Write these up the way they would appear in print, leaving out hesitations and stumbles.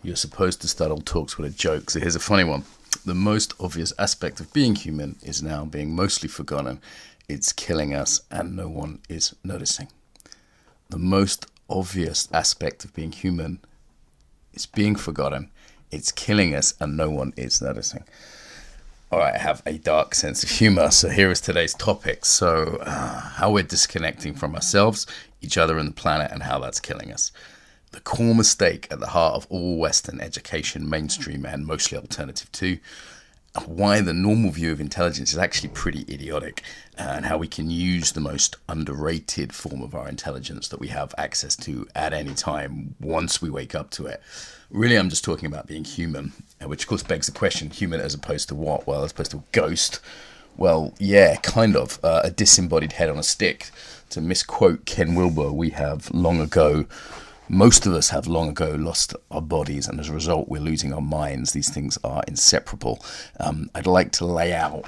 You're supposed to start all talks with a joke, so here's a funny one. The most obvious aspect of being human is now being mostly forgotten. It's killing us and no one is noticing. The most obvious aspect of being human is being forgotten. It's killing us and no one is noticing. All right, I have a dark sense of humor, so here is today's topic. So, how we're disconnecting from ourselves, each other and the planet, and how that's killing us. The core mistake at the heart of all Western education, mainstream and mostly alternative too, why the normal view of intelligence is actually pretty idiotic, and how we can use the most underrated form of our intelligence that we have access to at any time once we wake up to it. Really, I'm just talking about being human, which of course begs the question, human as opposed to what? Well, as opposed to a ghost. Well, yeah, kind of. A disembodied head on a stick. To misquote Ken Wilber, most of us have long ago lost our bodies, and as a result, we're losing our minds. These things are inseparable. I'd like to lay out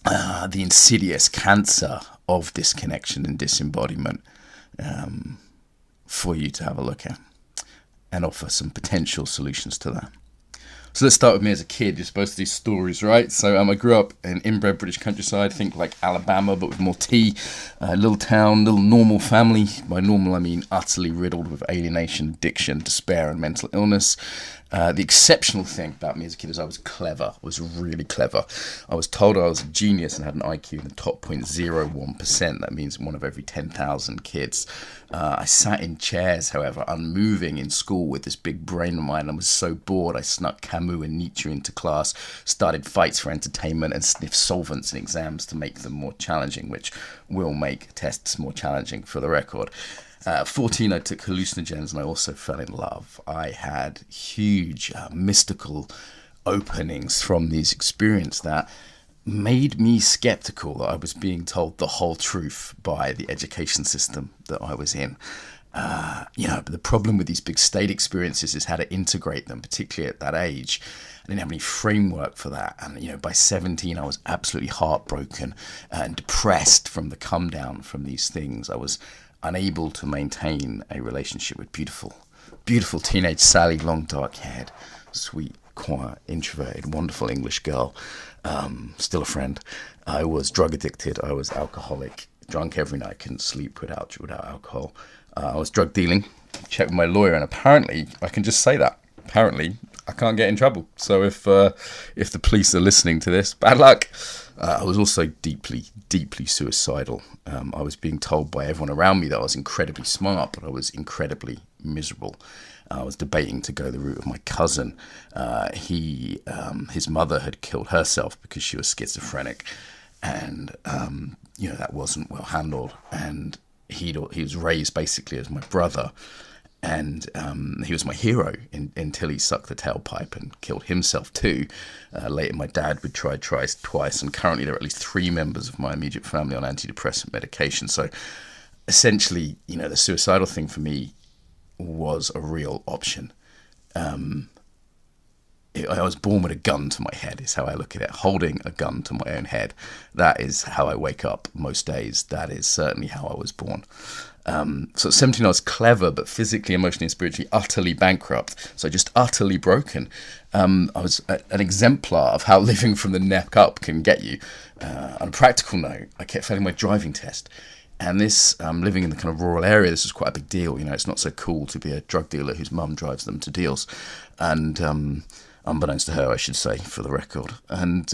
the insidious cancer of disconnection and disembodiment for you to have a look at and offer some potential solutions to that. So let's start with me as a kid. You're supposed to do stories, right? So I grew up in inbred British countryside, think like Alabama, but with more tea. Little town, little normal family. By normal, I mean utterly riddled with alienation, addiction, despair, and mental illness. The exceptional thing about me as a kid is I was clever, was really clever. I was told I was a genius and had an IQ in the top 0.01%. That means one of every 10,000 kids. I sat in chairs, however, unmoving in school with this big brain of mine. I was so bored, I snuck Camus and Nietzsche into class, started fights for entertainment, and sniffed solvents in exams to make them more challenging, which will make tests more challenging for the record. 14, I took hallucinogens and I also fell in love. I had huge mystical openings from these experiences that made me skeptical that I was being told the whole truth by the education system that I was in. But the problem with these big state experiences is how to integrate them, particularly at that age. I didn't have any framework for that. And, by 17, I was absolutely heartbroken and depressed from the come down from these things. I was unable to maintain a relationship with beautiful teenage Sally, long dark haired, sweet, quiet, introverted, wonderful English girl, still a friend. I was drug addicted. I was alcoholic, drunk every night, couldn't sleep without alcohol. I was drug dealing, checked with my lawyer, and apparently, I can just say that, apparently I can't get in trouble. So if the police are listening to this, bad luck. I was also deeply, deeply suicidal. I was being told by everyone around me that I was incredibly smart, but I was incredibly miserable. I was debating to go the route of my cousin. His mother had killed herself because she was schizophrenic, and that wasn't well handled. And he was raised basically as my brother. And he was my hero until he sucked the tailpipe and killed himself too. Later, my dad would try twice, and currently there are at least 3 members of my immediate family on antidepressant medication. So essentially, the suicidal thing for me was a real option. I was born with a gun to my head, is how I look at it. Holding a gun to my own head. That is how I wake up most days. That is certainly how I was born. So at 17, I was clever, but physically, emotionally, and spiritually utterly bankrupt. So just utterly broken. I was an exemplar of how living from the neck up can get you. On a practical note, I kept failing my driving test. And this, living in the kind of rural area, this was quite a big deal. It's not so cool to be a drug dealer whose mum drives them to deals. And unbeknownst to her, I should say, for the record. And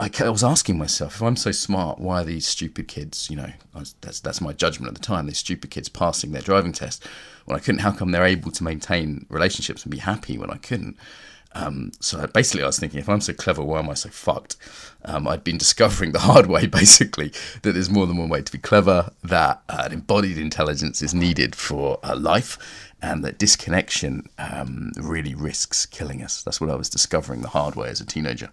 I was asking myself, if I'm so smart, why are these stupid kids, that's my judgment at the time, these stupid kids passing their driving test when I couldn't? How come they're able to maintain relationships and be happy when I couldn't? So basically I was thinking, if I'm so clever, why am I so fucked? I'd been discovering the hard way, basically, that there's more than one way to be clever, that an embodied intelligence is needed for life, and that disconnection really risks killing us. That's what I was discovering the hard way as a teenager.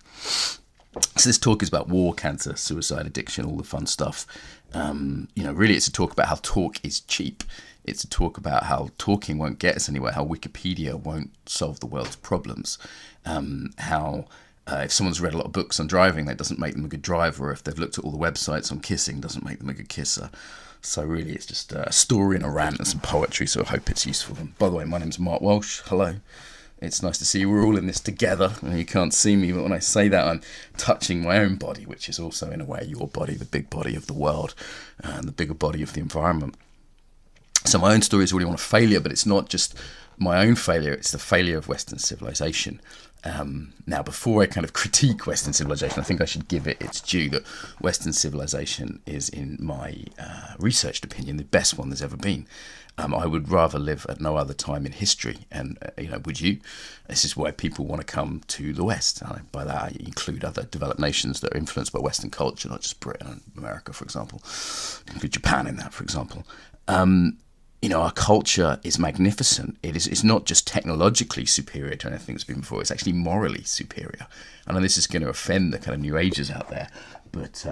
So this talk is about war, cancer, suicide, addiction, all the fun stuff. Really it's a talk about how talk is cheap. It's a talk about how talking won't get us anywhere, how Wikipedia won't solve the world's problems, how If someone's read a lot of books on driving, that doesn't make them a good driver. Or if they've looked at all the websites on kissing, doesn't make them a good kisser. So really, it's just a story and a rant and some poetry, so I hope it's useful. And by the way, my name's Mark Walsh. Hello. It's nice to see you. We're all in this together. You can't see me, but when I say that, I'm touching my own body, which is also, in a way, your body, the big body of the world, and the bigger body of the environment. So my own story is really one of failure, but it's not just my own failure, it's the failure of Western civilization. Now, before I kind of critique Western civilization, I think I should give it its due that Western civilization is, in my researched opinion, the best one there's ever been. I would rather live at no other time in history, and would you? This is why people want to come to the West. By that, I include other developed nations that are influenced by Western culture, not just Britain and America, for example. Include Japan in that, for example. Our culture is magnificent. It's not just technologically superior to anything that's been before. It's actually morally superior. I know this is going to offend the kind of New Agers out there, but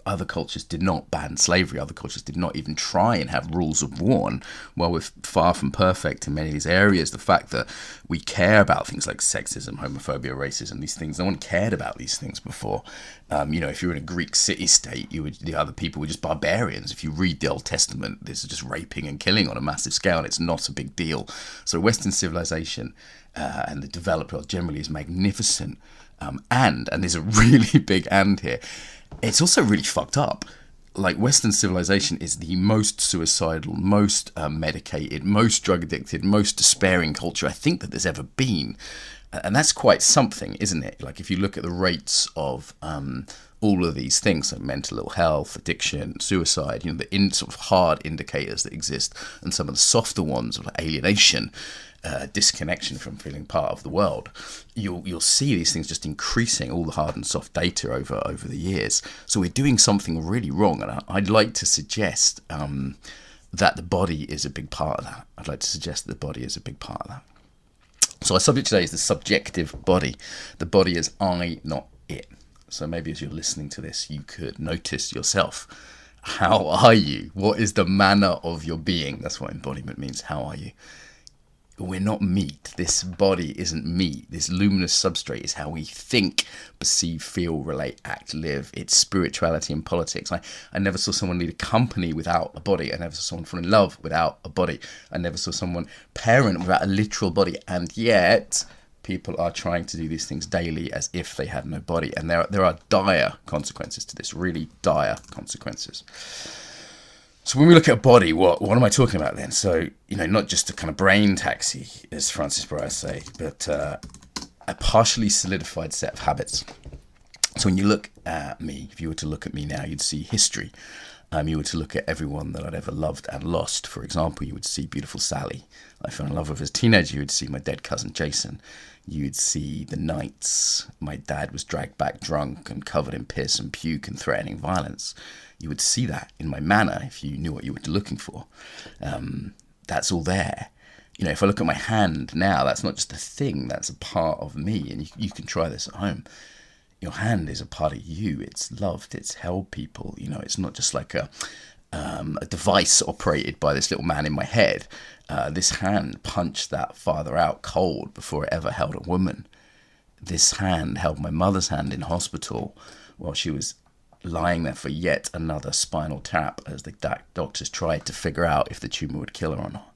other cultures did not ban slavery. Other cultures did not even try and have rules of war. And while we're far from perfect in many of these areas, the fact that we care about things like sexism, homophobia, racism, these things, no one cared about these things before. If you're in a Greek city-state, the other people were just barbarians. If you read the Old Testament, there's just raping and killing on a massive scale, and it's not a big deal. So Western civilization and the developed world generally is magnificent. And there's a really big and here, it's also really fucked up. Like, Western civilization is the most suicidal, most medicated, most drug addicted, most despairing culture I think that there's ever been. And that's quite something, isn't it? Like, if you look at the rates of all of these things, like mental ill health, addiction, suicide, the sort of hard indicators that exist, and some of the softer ones of alienation, disconnection from feeling part of the world, you'll see these things just increasing, all the hard and soft data over the years. So we're doing something really wrong, and I'd like to suggest that the body is a big part of that. I'd like to suggest that the body is a big part of that. So our subject today is the subjective body. The body is I, not it. So maybe as you're listening to this, you could notice yourself. How are you? What is the manner of your being? That's what embodiment means. How are you? We're not meat. This body isn't meat. This luminous substrate is how we think, perceive, feel, relate, act, live. It's spirituality and politics. I never saw someone lead a company without a body. I never saw someone fall in love without a body. I never saw someone parent without a literal body. And yet, people are trying to do these things daily as if they had no body. And there are dire consequences to this, really dire consequences. So when we look at a body, what am I talking about then? So, not just a kind of brain taxi, as Francis Bryce say, but a partially solidified set of habits. So when you look at me, if you were to look at me now, you'd see history. You were to look at everyone that I'd ever loved and lost. For example, you would see beautiful Sally. I fell in love with as a teenager. You would see my dead cousin Jason. You'd see the nights my dad was dragged back drunk and covered in piss and puke and threatening violence. You would see that in my manner if you knew what you were looking for. That's all there. If I look at my hand now, that's not just a thing, that's a part of me. And you can try this at home. Your hand is a part of you. It's loved, it's held people. It's not just like a device operated by this little man in my head. This hand punched that father out cold before it ever held a woman. This hand held my mother's hand in hospital while she was lying there for yet another spinal tap as the doctors tried to figure out if the tumour would kill her or not.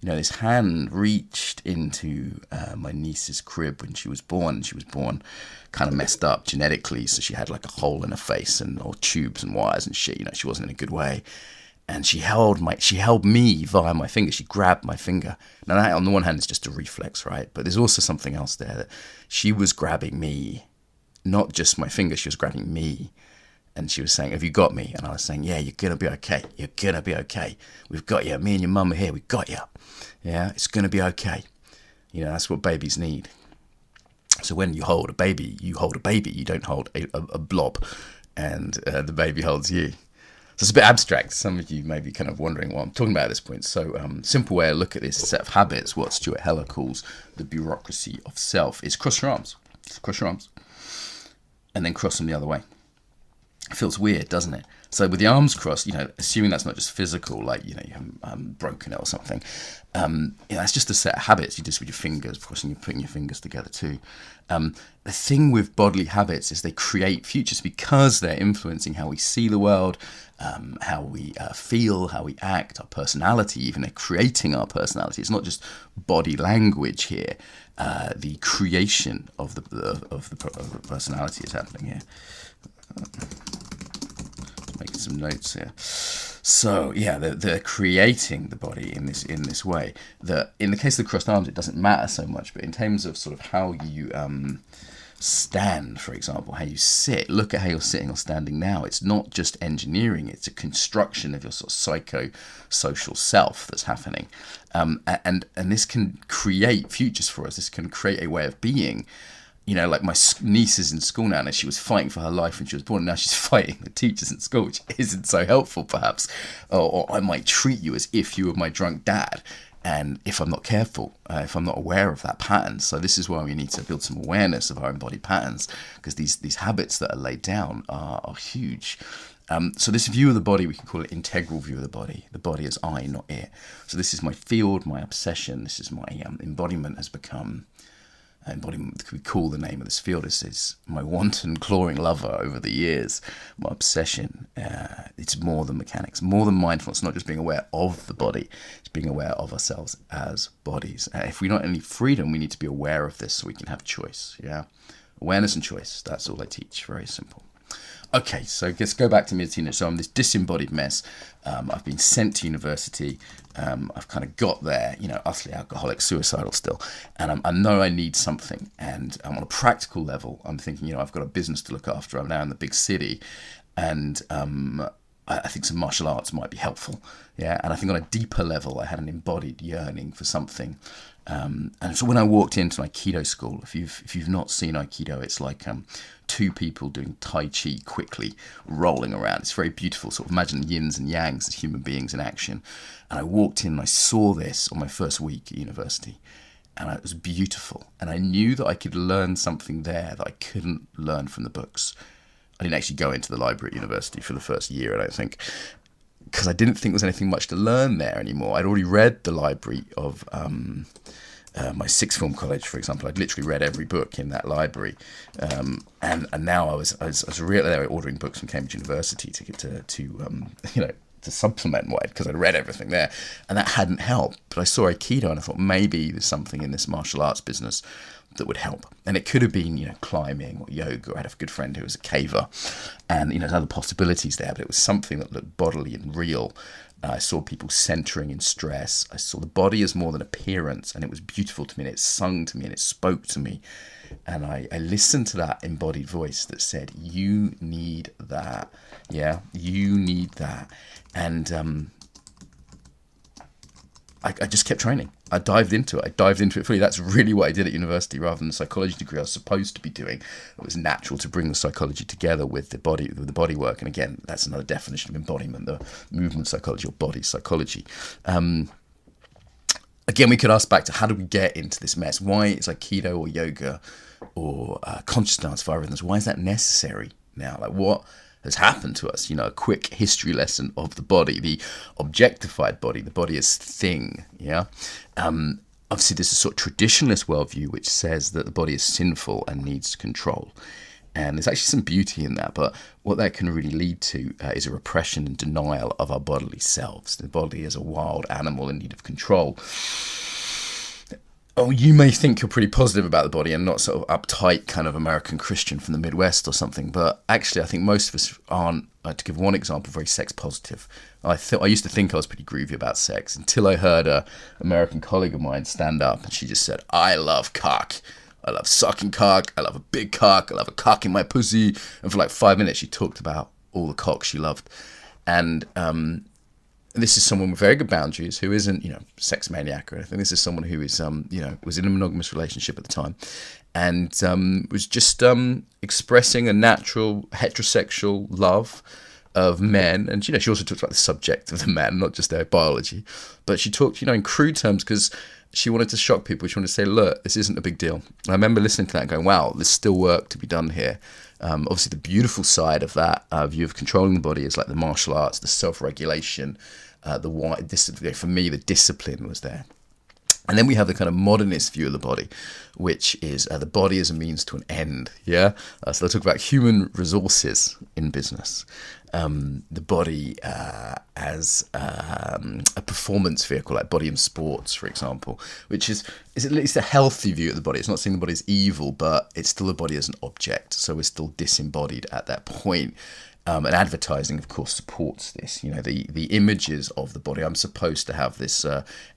This hand reached into my niece's crib when she was born. She was born kind of messed up genetically, so she had like a hole in her face and all tubes and wires and shit. She wasn't in a good way. And she held me via my finger. She grabbed my finger. Now that, on the one hand, is just a reflex, right? But there's also something else there, that she was grabbing me, not just my finger. She was grabbing me. And she was saying, have you got me? And I was saying, yeah, you're going to be okay. You're going to be okay. We've got you. Me and your mum are here. We've got you. Yeah, it's going to be okay. That's what babies need. So when you hold a baby. You don't hold a blob. And the baby holds you. So it's a bit abstract. Some of you may be kind of wondering what I'm talking about at this point. So simple way to look at this set of habits, what Stuart Heller calls the bureaucracy of self, is cross your arms. Just cross your arms. And then cross them the other way. It feels weird, doesn't it? So with the arms crossed, assuming that's not just physical, like, you haven't broken it or something, that's just a set of habits you do with your fingers, crossing, putting your fingers together too. The thing with bodily habits is they create futures because they're influencing how we see the world, how we feel, how we act, our personality, even they're creating our personality. It's not just body language here. The creation of the personality is happening here. Making some notes here. So yeah, they're creating the body in this way. That in the case of the crossed arms, it doesn't matter so much, but in terms of sort of how you stand, for example, how you sit, look at how you're sitting or standing now. It's not just engineering; it's a construction of your sort of psycho-social self that's happening, and this can create futures for us. This can create a way of being. Like my niece is in school now, and she was fighting for her life when she was born, and now she's fighting the teachers in school, which isn't so helpful, perhaps. Or I might treat you as if you were my drunk dad, and if I'm not careful, if I'm not aware of that pattern. So this is why we need to build some awareness of our embodied patterns, because these habits that are laid down are huge. So this view of the body, we can call it integral view of the body. The body is I, not it. So this is my field, my obsession. This is my embodiment has become... embodiment, we call the name of this field, is my wanton clawing lover over the years, my obsession. It's more than mechanics, more than mindfulness, not just being aware of the body, it's being aware of ourselves as bodies. If we not only freedom, we need to be aware of this so we can have choice. Awareness and choice, that's all I teach, very simple. Okay, so let's go back to mid-teenage. So I'm this disembodied mess. I've been sent to university. I've kind of got there, utterly alcoholic, suicidal still. And I know I need something. And on a practical level, I'm thinking, I've got a business to look after. I'm now in the big city. And I think some martial arts might be helpful. Yeah, and I think on a deeper level, I had an embodied yearning for something. And so when I walked into Aikido school, if you've not seen Aikido, it's like two people doing Tai Chi quickly, rolling around. It's very beautiful. Sort of imagine yins and yangs as human beings in action. And I walked in and I saw this on my first week at university. And it was beautiful. And I knew that I could learn something there that I couldn't learn from the books. I didn't actually go into the library at university for the first year, I don't think, because I didn't think there was anything much to learn there anymore. I'd already read the library of my sixth form college, for example. I'd literally read every book in that library, and now I was really there ordering books from Cambridge University to get to supplement what because I'd read everything there, and that hadn't helped. But I saw Aikido and I thought maybe there's something in this martial arts business that would help. And it could have been, climbing or yoga. I had a good friend who was a caver, and there's other possibilities there, but it was something that looked bodily and real. I saw people centering in stress. I saw the body as more than appearance, and it was beautiful to me, and it sung to me, and it spoke to me. And I listened to that embodied voice that said, you need that. Yeah, you need that. And I just kept training. I dived into it fully. That's really what I did at university rather than the psychology degree I was supposed to be doing. It was natural to bring the psychology together with the body work. And again, that's another definition of embodiment, the movement psychology or body psychology. Again, we could ask back to how do we get into this mess? Why is Aikido or yoga or conscious dance, fire rhythms, why is that necessary now? Like what has happened to us? A quick history lesson of the body, the objectified body, the body as thing. Yeah. Obviously, there's a sort of traditionalist worldview which says that the body is sinful and needs control. And there's actually some beauty in that, but what that can really lead to is a repression and denial of our bodily selves. The body is a wild animal in need of control. Oh, you may think you're pretty positive about the body and not sort of uptight kind of American Christian from the Midwest or something, but actually I think most of us aren't, to give one example, very sex positive. I used to think I was pretty groovy about sex until I heard a American colleague of mine stand up and she just said, I love cock. I love sucking cock. I love a big cock. I love a cock in my pussy. And for like 5 minutes she talked about all the cock she loved. And this is someone with very good boundaries who isn't, sex maniac or anything. This is someone who is, was in a monogamous relationship at the time and was just expressing a natural heterosexual love of men, and she also talked about the subject of the man, not just their biology, but she talked, in crude terms, because she wanted to shock people. She wanted to say, look, this isn't a big deal. And I remember listening to that and going, wow, there's still work to be done here. Obviously, the beautiful side of that view of controlling the body is like the martial arts, the self-regulation, for me, the discipline was there. And then we have the kind of modernist view of the body, which is the body as a means to an end. Yeah. So they talk about human resources in business, the body as a performance vehicle, like body in sports, for example, which is at least a healthy view of the body. It's not saying the body is evil, but it's still the body as an object. So we're still disembodied at that point. And advertising, of course, supports this. The images of the body. I'm supposed to have this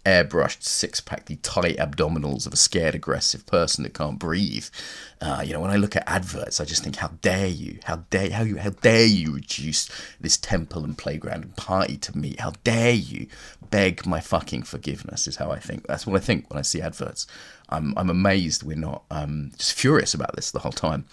airbrushed six-pack, the tight abdominals of a scared, aggressive person that can't breathe. When I look at adverts, I just think, how dare you? How dare you reduce this temple and playground and party to me? How dare you beg my fucking forgiveness? Is how I think. That's what I think when I see adverts. I'm amazed we're not just furious about this the whole time.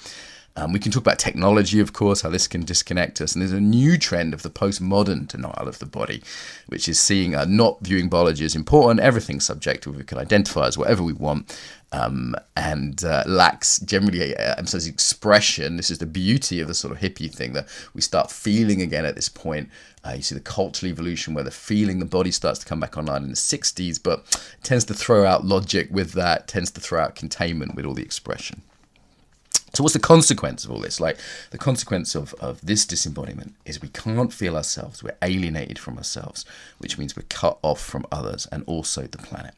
We can talk about technology, of course, how this can disconnect us. And there's a new trend of the postmodern denial of the body, which is seeing not viewing biology as important. Everything's subjective. We can identify as whatever we want, and lacks generally emphasizing expression. This is the beauty of the sort of hippie thing, that we start feeling again at this point. You see the cultural evolution where the body starts to come back online in the 60s, but it tends to throw out logic with that, tends to throw out containment with all the expression. So what's the consequence of all this? Like, the consequence of this disembodiment is we can't feel ourselves. We're alienated from ourselves, which means we're cut off from others and also the planet.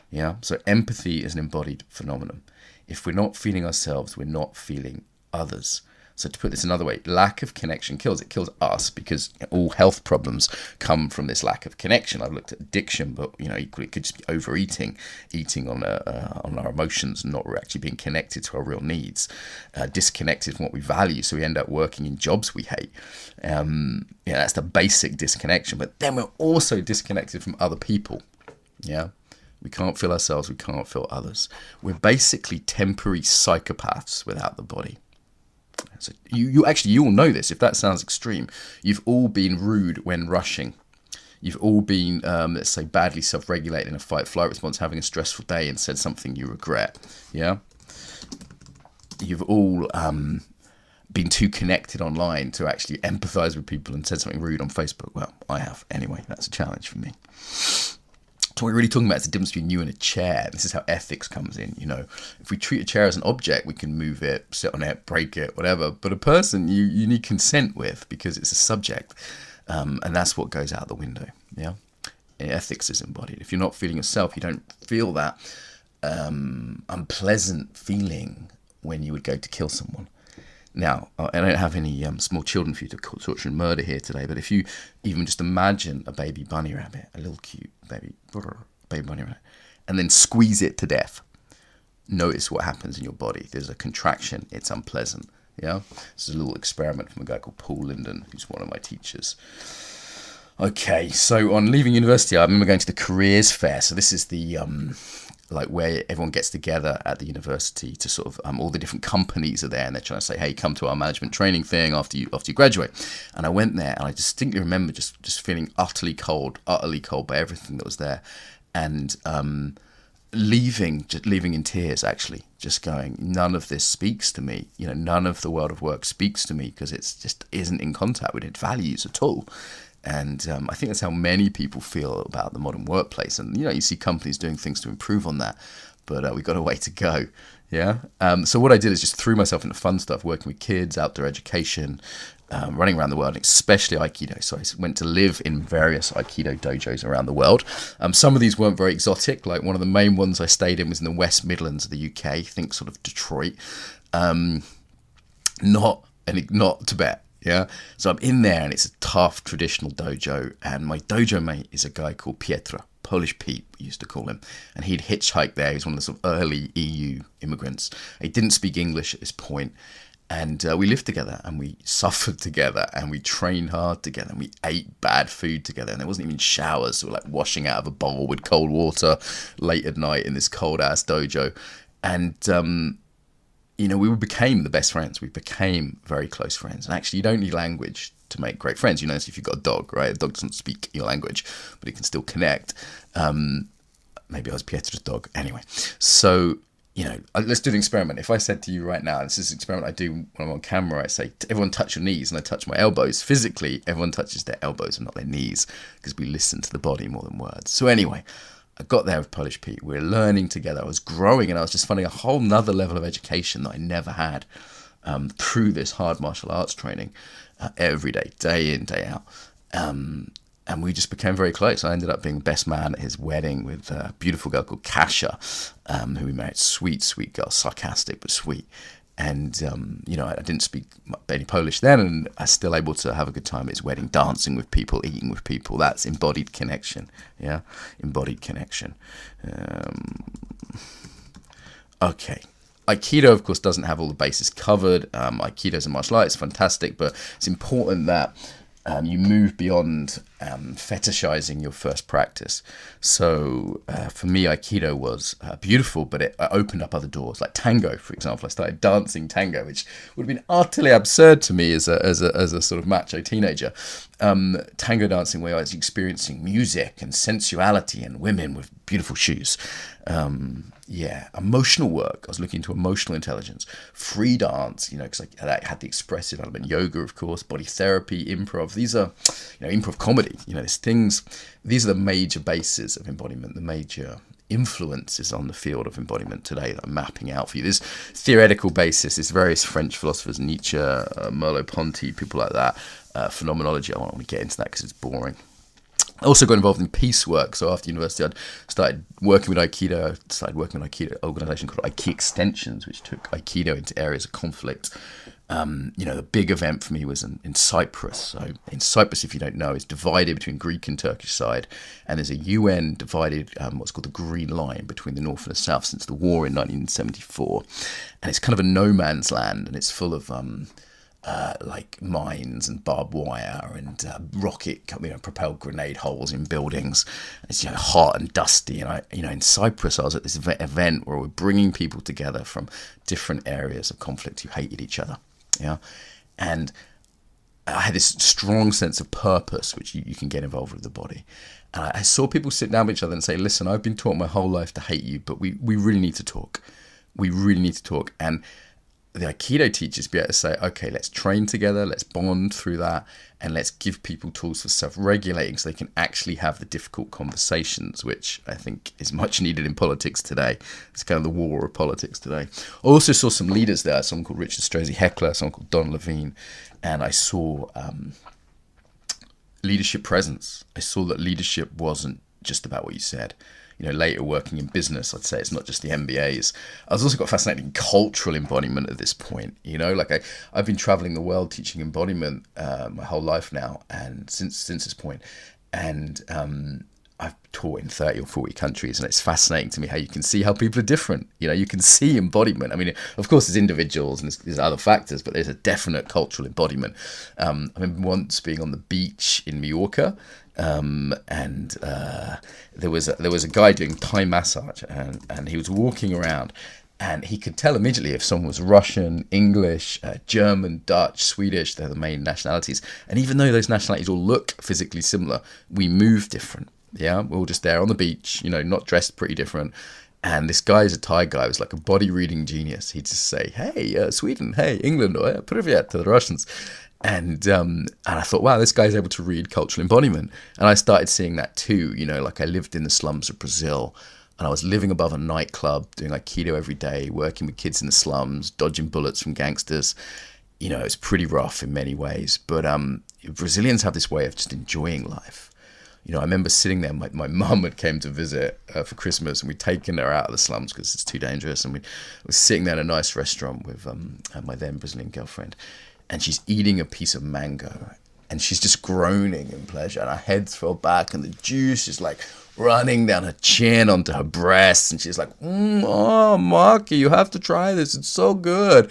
Yeah. So empathy is an embodied phenomenon. If we're not feeling ourselves, we're not feeling others. So to put this another way, lack of connection kills. It kills us, because all health problems come from this lack of connection. I've looked at addiction, but equally it could just be overeating, eating on our emotions, and not actually being connected to our real needs, disconnected from what we value. So we end up working in jobs we hate. That's the basic disconnection. But then we're also disconnected from other people. Yeah. We can't feel ourselves. We can't feel others. We're basically temporary psychopaths without the body. So you all know this. If that sounds extreme, you've all been rude when rushing. You've all been, let's say, badly self-regulated in a fight-flight response, having a stressful day, and said something you regret. Yeah. You've all been too connected online to actually empathize with people and said something rude on Facebook. Well, I have. Anyway, that's a challenge for me. So what we're really talking about is the difference between you and a chair. This is how ethics comes in. If we treat a chair as an object, we can move it, sit on it, break it, whatever. But a person, you need consent with, because it's a subject. And that's what goes out the window. Yeah. Ethics is embodied. If you're not feeling yourself, you don't feel that unpleasant feeling when you would go to kill someone. Now, I don't have any small children for you to torture and murder here today, but if you even just imagine a baby bunny rabbit, a little cute baby bunny rabbit, and then squeeze it to death, notice what happens in your body. There's a contraction. It's unpleasant. Yeah? This is a little experiment from a guy called Paul Linden, who's one of my teachers. Okay, so on leaving university, I remember going to the careers fair. So this is the where everyone gets together at the university to sort of all the different companies are there, and they're trying to say, hey, come to our management training thing after you graduate. And I went there, and I distinctly remember just feeling utterly cold by everything that was there, and leaving in tears, actually, just going, none of this speaks to me. None of the world of work speaks to me, because it's just isn't in contact with its values at all. And I think that's how many people feel about the modern workplace. And, you see companies doing things to improve on that, but we've got a way to go. Yeah. So what I did is just threw myself into fun stuff, working with kids, outdoor education, running around the world, especially Aikido. So I went to live in various Aikido dojos around the world. Some of these weren't very exotic. Like one of the main ones I stayed in was in the West Midlands of the UK, think sort of Detroit, not Tibet. Yeah, so I'm in there, and it's a tough traditional dojo, and my dojo mate is a guy called Pietra, Polish Pete, we used to call him, and he'd hitchhiked there. He's one of the sort of early EU immigrants. He didn't speak English at this point, and we lived together, and we suffered together, and we trained hard together, and we ate bad food together, and there wasn't even showers, so we're like washing out of a bowl with cold water late at night in this cold-ass dojo, and we became the best friends. We became very close friends. And actually, you don't need language to make great friends. You know, so if you've got a dog, right? A dog doesn't speak your language, but it can still connect. Maybe I was Pietro's dog. Anyway, so, you know, let's do an experiment. If I said to you right now, this is an experiment I do when I'm on camera, I say, everyone touch your knees, and I touch my elbows. Physically, everyone touches their elbows and not their knees, because we listen to the body more than words. So anyway, I got there with Polish Pete. We were learning together. I was growing, and I was just finding a whole nother level of education that I never had through this hard martial arts training every day in, day out. And we just became very close. I ended up being best man at his wedding with a beautiful girl called Kasia, who we married. Sweet girl, sarcastic but sweet. And, you know, I didn't speak any Polish then, and I was still able to have a good time at his wedding, dancing with people, eating with people. That's embodied connection, yeah? Embodied connection. Okay. Aikido, of course, doesn't have all the bases covered. Aikido is a martial art. It's fantastic, but it's important that you move beyond fetishizing your first practice. So for me, Aikido was beautiful, but it opened up other doors, like tango, for example. I started dancing tango, which would have been utterly absurd to me as a sort of macho teenager. Tango dancing, where I was experiencing music and sensuality and women with beautiful shoes. Emotional work. I was looking into emotional intelligence, free dance, you know, because I had the expressive element, yoga, of course, body therapy, improv. These are, you know, improv comedy. You know, these are the major bases of embodiment, the major influences on the field of embodiment today that I'm mapping out for you. There's theoretical basis. There's various French philosophers, Nietzsche, Merleau-Ponty, people like that. Phenomenology. I don't want to get into that because it's boring. I also got involved in peace work. So after university, I'd started working with Aikido. I started working with an organisation called Aiki Extensions, which took Aikido into areas of conflict. You know, the big event for me was in Cyprus. So in Cyprus, if you don't know, is divided between Greek and Turkish side. And there's a UN divided, what's called the Green Line between the North and the South since the war in 1974. And it's kind of a no man's land, and it's full of like mines and barbed wire and rocket, propelled grenade holes in buildings. It's, you know, hot and dusty. And in Cyprus, I was at this event where we're bringing people together from different areas of conflict who hated each other. Yeah, and I had this strong sense of purpose, which you can get involved with the body. And I saw people sit down with each other and say, "Listen, I've been taught my whole life to hate you, but we really need to talk. We really need to talk." And the Aikido teachers be able to say, okay, let's train together, let's bond through that, and let's give people tools for self-regulating so they can actually have the difficult conversations, which I think is much needed in politics today. It's kind of the war of politics today. I also saw some leaders there, someone called Richard Strozzi Heckler, someone called Don Levine, and I saw leadership presence. I saw that leadership wasn't just about what you said. You know, later working in business, I'd say it's not just the MBAs. I was also got fascinated in cultural embodiment at this point. You know, like I've been traveling the world teaching embodiment my whole life now, and since this point, and I've taught in 30 or 40 countries, and it's fascinating to me how you can see how people are different. You know, you can see embodiment. I mean, of course, there's individuals and there's other factors, but there's a definite cultural embodiment. I remember once being on the beach in Mallorca, and there was a guy doing Thai massage, and he was walking around, and he could tell immediately if someone was Russian, English, German, Dutch, Swedish. They're the main nationalities, and even though those nationalities all look physically similar, we move different. Yeah, we're all just there on the beach, you know, not dressed pretty different. And this guy's a Thai guy, was like a body reading genius. He'd just say, "Hey, Sweden, hey, England, or Privyet," to the Russians. And I thought, wow, this guy's able to read cultural embodiment. And I started seeing that too. You know, like I lived in the slums of Brazil, and I was living above a nightclub, doing Aikido every day, working with kids in the slums, dodging bullets from gangsters. You know, it's pretty rough in many ways. But Brazilians have this way of just enjoying life. You know, I remember sitting there, my mum had came to visit for Christmas, and we'd taken her out of the slums because it's too dangerous. And we were sitting there in a nice restaurant with my then Brazilian girlfriend. And she's eating a piece of mango, and she's just groaning in pleasure, and her head's fell back, and the juice is like running down her chin onto her breasts, and she's like, "Oh, Marky, you have to try this, it's so good."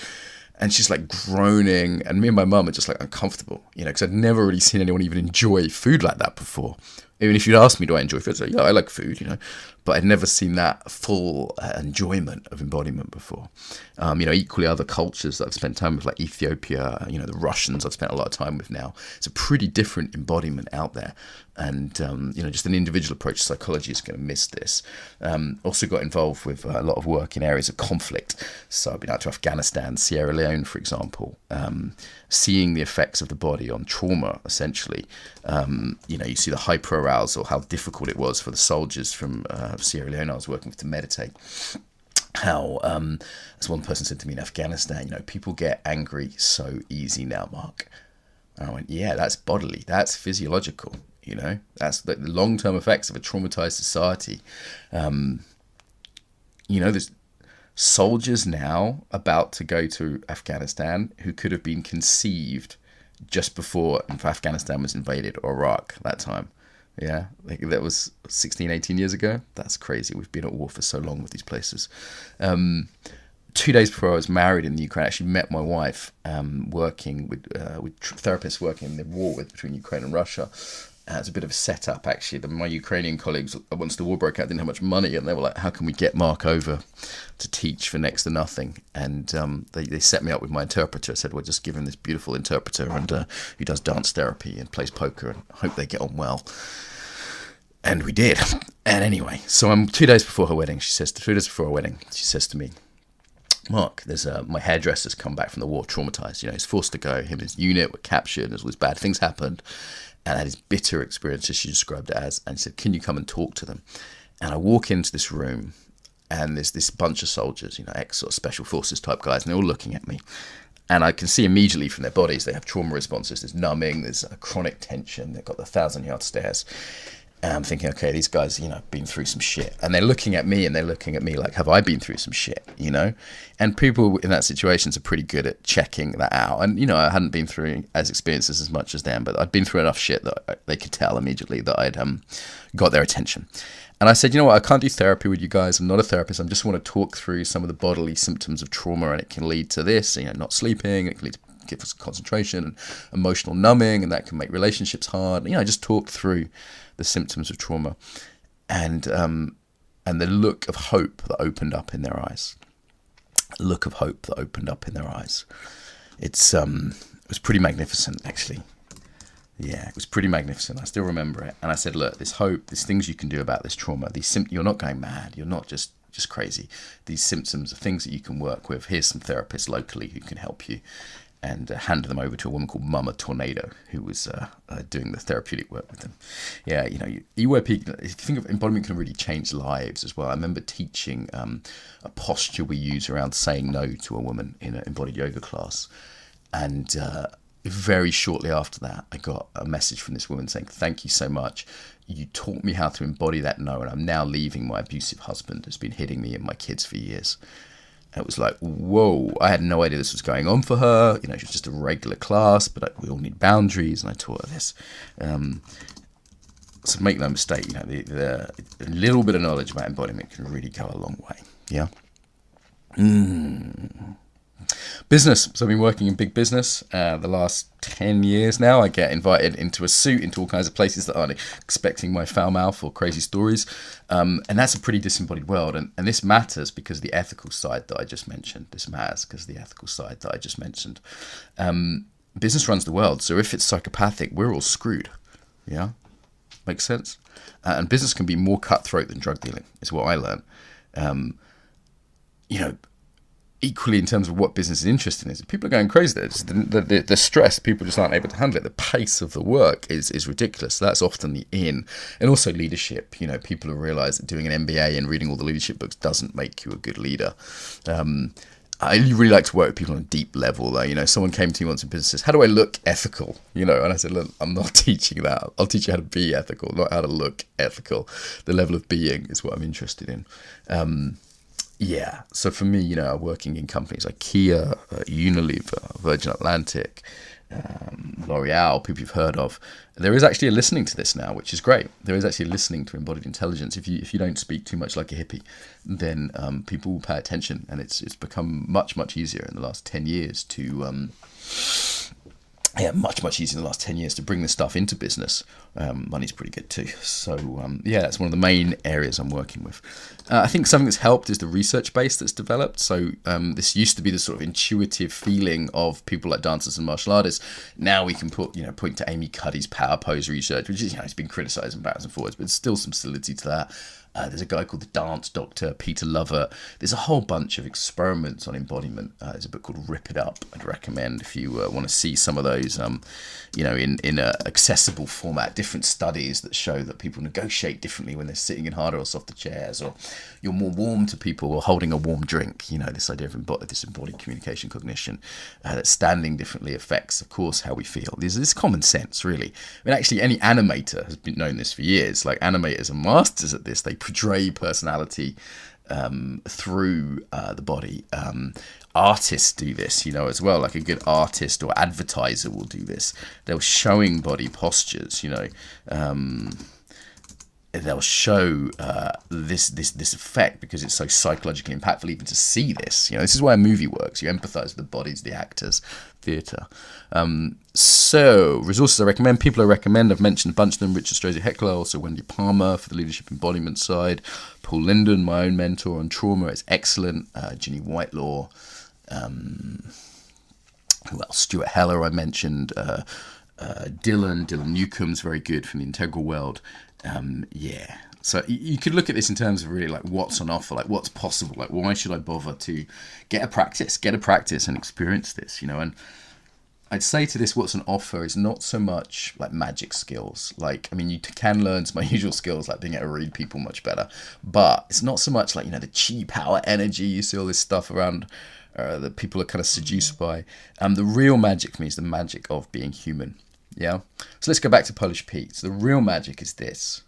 And she's like groaning, and me and my mum are just like uncomfortable, you know, because I'd never really seen anyone even enjoy food like that before. Even if you'd asked me, do I enjoy food? I'd say, yeah, I like food, but I'd never seen that full enjoyment of embodiment before. Equally other cultures that I've spent time with, like Ethiopia, the Russians I've spent a lot of time with now. It's a pretty different embodiment out there. And, just an individual approach to psychology is going to miss this. Also got involved with a lot of work in areas of conflict. So I've been out to Afghanistan, Sierra Leone, for example, seeing the effects of the body on trauma, essentially. You see the hyperarousal, how difficult it was for the soldiers from Sierra Leone I was working with to meditate. How, as one person said to me in Afghanistan, people get angry so easy now, Mark. And I went, yeah, that's bodily, that's physiological. That's the long-term effects of a traumatized society. There's soldiers now about to go to Afghanistan who could have been conceived just before Afghanistan was invaded, or Iraq that time. Yeah, that was 16, 18 years ago. That's crazy. We've been at war for so long with these places. 2 days before I was married in the Ukraine, I actually met my wife working with therapists working in the war between Ukraine and Russia. It's a bit of a setup, actually. My Ukrainian colleagues, once the war broke out, didn't have much money, and they were like, how can we get Mark over to teach for next to nothing? And they set me up with my interpreter. I said, well, just give him this beautiful interpreter and who does dance therapy and plays poker, and hope they get on well. And we did. And anyway, so I'm 2 days before her wedding. 2 days before her wedding, she says to me, Mark, there's my hairdresser's come back from the war, traumatized. He's forced to go. Him and his unit were captured. There's all these bad things happened. And I had this bitter experience, as she described it as. And she said, can you come and talk to them? And I walk into this room, and there's this bunch of soldiers, ex sort of special forces type guys, and they're all looking at me. And I can see immediately from their bodies, they have trauma responses. There's numbing, there's a chronic tension. They've got the 1,000-yard stares. And I'm thinking, okay, these guys, been through some shit. And they're looking at me, like, have I been through some shit, And people in that situation are pretty good at checking that out. And, I hadn't been through experiences as much as them, but I'd been through enough shit that they could tell immediately that I'd got their attention. And I said, I can't do therapy with you guys. I'm not a therapist. I just want to talk through some of the bodily symptoms of trauma, and it can lead to this, not sleeping. It can lead to give us concentration and emotional numbing, and that can make relationships hard. I just talked through the symptoms of trauma, and the look of hope that opened up in their eyes. It was pretty magnificent, actually. Yeah, it was pretty magnificent. I still remember it. And I said, look, this hope, there's things you can do about this trauma. You're not going mad. You're not just crazy. These symptoms are things that you can work with. Here's some therapists locally who can help you. And handed them over to a woman called Mama Tornado, who was doing the therapeutic work with them. Yeah, if you think of embodiment, can really change lives as well. I remember teaching a posture we use around saying no to a woman in an embodied yoga class. And very shortly after that, I got a message from this woman saying, thank you so much. You taught me how to embody that no, and I'm now leaving my abusive husband who's been hitting me and my kids for years. It was like, whoa, I had no idea this was going on for her. She was just a regular class, but we all need boundaries, and I taught her this. So make no mistake, the little bit of knowledge about embodiment can really go a long way. Yeah. Business. So I've been working in big business the last 10 years now. I get invited into a suit into all kinds of places that aren't expecting my foul mouth or crazy stories. And that's a pretty disembodied world. And this matters because the ethical side that I just mentioned. Business runs the world. So if it's psychopathic, we're all screwed. Yeah? Makes sense? And business can be more cutthroat than drug dealing, is what I learned. Equally in terms of what business is interested in, people are going crazy there. The stress, people just aren't able to handle it. The pace of the work is ridiculous. So that's often the in. And also leadership. People have realised that doing an MBA and reading all the leadership books doesn't make you a good leader. I really like to work with people on a deep level, though. Someone came to me once in business and says, how do I look ethical? And I said, look, I'm not teaching that. I'll teach you how to be ethical, not how to look ethical. The level of being is what I'm interested in. Yeah, so for me, working in companies like Kia, Unilever, Virgin Atlantic, L'Oreal, people you've heard of, there is actually a listening to this now, which is great. There is actually listening to embodied intelligence. If you don't speak too much like a hippie, then people will pay attention, and it's become much, much easier in the last 10 years to yeah, much easier in the last 10 years to bring this stuff into business. Money's pretty good too. So yeah, that's one of the main areas I'm working with. I think something that's helped is the research base that's developed. So this used to be the sort of intuitive feeling of people like dancers and martial artists. Now we can point to Amy Cuddy's power pose research, which is, it's been criticised and backwards and forwards, but there's still some solidity to that. There's a guy called the dance doctor, Peter Lover. There's a whole bunch of experiments on embodiment. There's a book called Rip It Up I'd recommend if you want to see some of those, in a accessible format, different studies that show that people negotiate differently when they're sitting in harder or softer chairs, or you're more warm to people or holding a warm drink. This idea of this embodied communication cognition, that standing differently affects, of course, how we feel. This is common sense, really. I mean, actually, any animator has been known this for years. Like, animators are masters at this. They portray personality through the body. Artists do this, as well. Like a good artist or advertiser will do this. They'll showing body postures, they'll show this effect because it's so psychologically impactful even to see this. This is why a movie works. You empathise with the bodies, the actors, theatre. So resources I recommend, people I recommend, I've mentioned a bunch of them: Richard Strozzi Heckler, also Wendy Palmer for the leadership embodiment side, Paul Linden, my own mentor on trauma, is excellent, Ginny Whitelaw, who else? Stuart Heller I mentioned, Dylan Newcomb's very good from the Integral World. So you could look at this in terms of really like what's on offer, like what's possible, like why should I bother to get a practice and experience this, and I'd say to this, what's on offer is not so much like magic skills. Like, I mean, you can learn some unusual skills like being able to read people much better, but it's not so much like, the chi power energy. You see all this stuff around that people are kind of seduced by. The real magic for me is the magic of being human. Yeah. So let's go back to Polish Pete. So the real magic is this.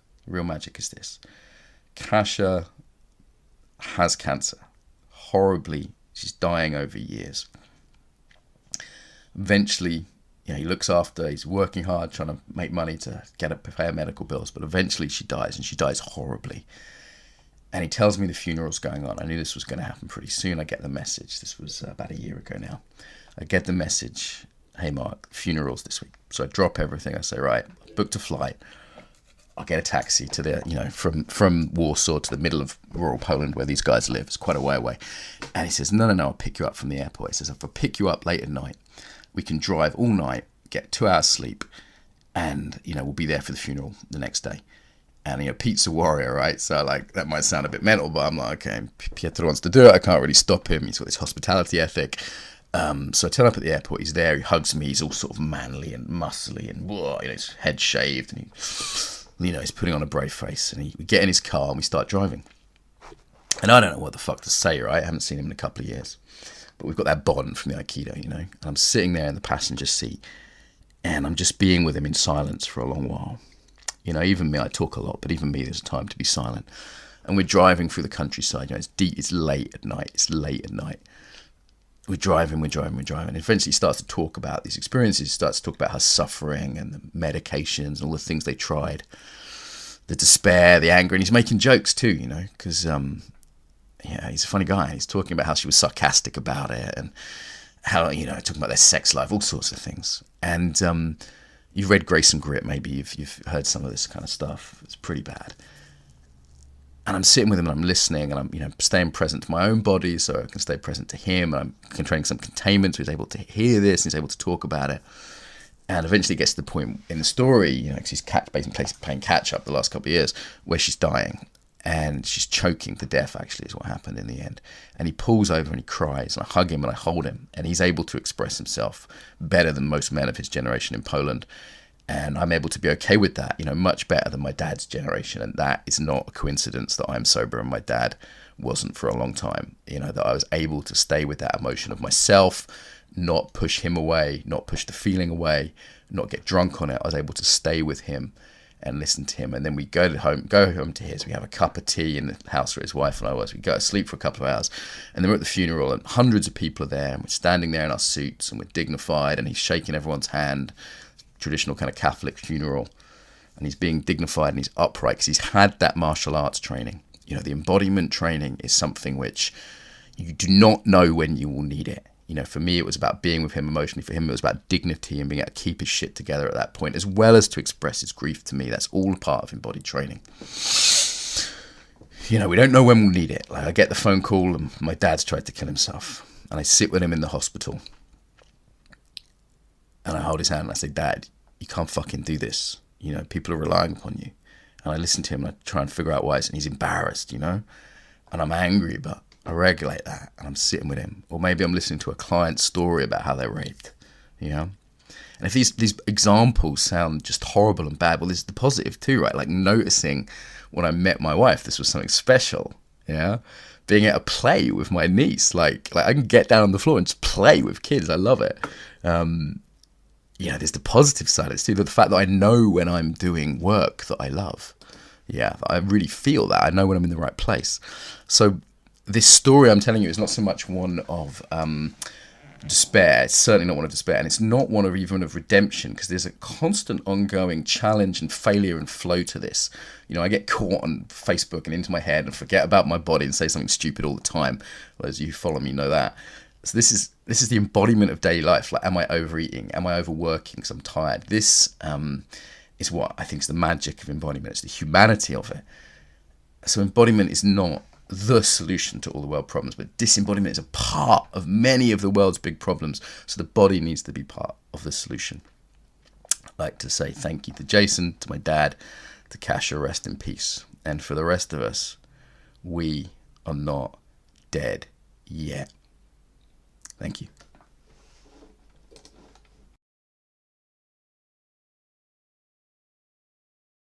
Kasia has cancer. Horribly. She's dying over years. Eventually, he looks after, he's working hard, trying to make money to pay her medical bills, but eventually she dies, and she dies horribly. And he tells me the funeral's going on. I knew this was going to happen pretty soon. I get the message. This was about a year ago now. I get the message, hey Mark, funeral's this week. So I drop everything. I say, right, booked a flight. I'll get a taxi to the, from Warsaw to the middle of rural Poland where these guys live. It's quite a way away. And he says, no, I'll pick you up from the airport. He says, if I pick you up late at night, we can drive all night, get 2 hours sleep, and, we'll be there for the funeral the next day. And, Pete's a warrior, right? So, like, that might sound a bit mental, but I'm like, okay, Pietro wants to do it. I can't really stop him. He's got this hospitality ethic. So I turn up at the airport. He's there. He hugs me. He's all sort of manly and muscly and, his head shaved. And he's putting on a brave face. And we get in his car and we start driving. And I don't know what the fuck to say, right? I haven't seen him in a couple of years. But we've got that bond from the Aikido, And I'm sitting there in the passenger seat. And I'm just being with him in silence for a long while. Even me, I talk a lot, but even me, there's a time to be silent. And we're driving through the countryside. It's deep, it's late at night. We're driving. And eventually he starts to talk about these experiences. He starts to talk about her suffering and the medications and all the things they tried. The despair, the anger. And he's making jokes too, because, he's a funny guy. He's talking about how she was sarcastic about it and how, talking about their sex life, all sorts of things. And you've read Grace and Grit, maybe you've heard some of this kind of stuff. It's pretty bad. And I'm sitting with him and I'm listening and I'm, staying present to my own body so I can stay present to him. And I'm controlling some containment so he's able to hear this and he's able to talk about it. And eventually it gets to the point in the story, because he's basically playing catch up the last couple of years, where she's dying. And she's choking to death, actually, is what happened in the end. And he pulls over and he cries. And I hug him and I hold him. And he's able to express himself better than most men of his generation in Poland. And I'm able to be okay with that, much better than my dad's generation. And that is not a coincidence that I'm sober and my dad wasn't for a long time. That I was able to stay with that emotion of myself, not push him away, not push the feeling away, not get drunk on it. I was able to stay with him and listen to him. And then we go home to his. We have a cup of tea in the house where his wife and I was. We go to sleep for a couple of hours. And then we're at the funeral and hundreds of people are there. And we're standing there in our suits and we're dignified. And he's shaking everyone's hand. Traditional kind of Catholic funeral, and he's being dignified and he's upright because he's had that martial arts training. The embodiment training is something which you do not know when you will need it. For me, it was about being with him emotionally. For him, it was about dignity and being able to keep his shit together at that point, as well as to express his grief to me. That's all part of embodied training. We don't know when we'll need it. Like, I get the phone call and my dad's tried to kill himself. And I sit with him in the hospital. And I hold his hand and I say, Dad, you can't fucking do this. People are relying upon you. And I listen to him and I try and figure out why. And he's embarrassed, And I'm angry, but I regulate that. And I'm sitting with him. Or maybe I'm listening to a client's story about how they're raped, And if these examples sound just horrible and bad, well, there's the positive too, right? Like noticing when I met my wife, this was something special, Being able to play with my niece. Like I can get down on the floor and just play with kids. I love it. There's the positive side of it too. The fact that I know when I'm doing work that I love. I really feel that. I know when I'm in the right place. So this story I'm telling you is not so much one of despair. It's certainly not one of despair, and it's not one of even of redemption, because there's a constant ongoing challenge and failure and flow to this. I get caught on Facebook and into my head and forget about my body and say something stupid all the time. Those of you who follow me know that. So this is the embodiment of daily life. Like, am I overeating? Am I overworking? Because I'm tired. This is what I think is the magic of embodiment. It's the humanity of it. So embodiment is not the solution to all the world problems, but disembodiment is a part of many of the world's big problems. So the body needs to be part of the solution. I'd like to say thank you to Jason, to my dad, to Kasha, rest in peace. And for the rest of us, we are not dead yet. Thank you.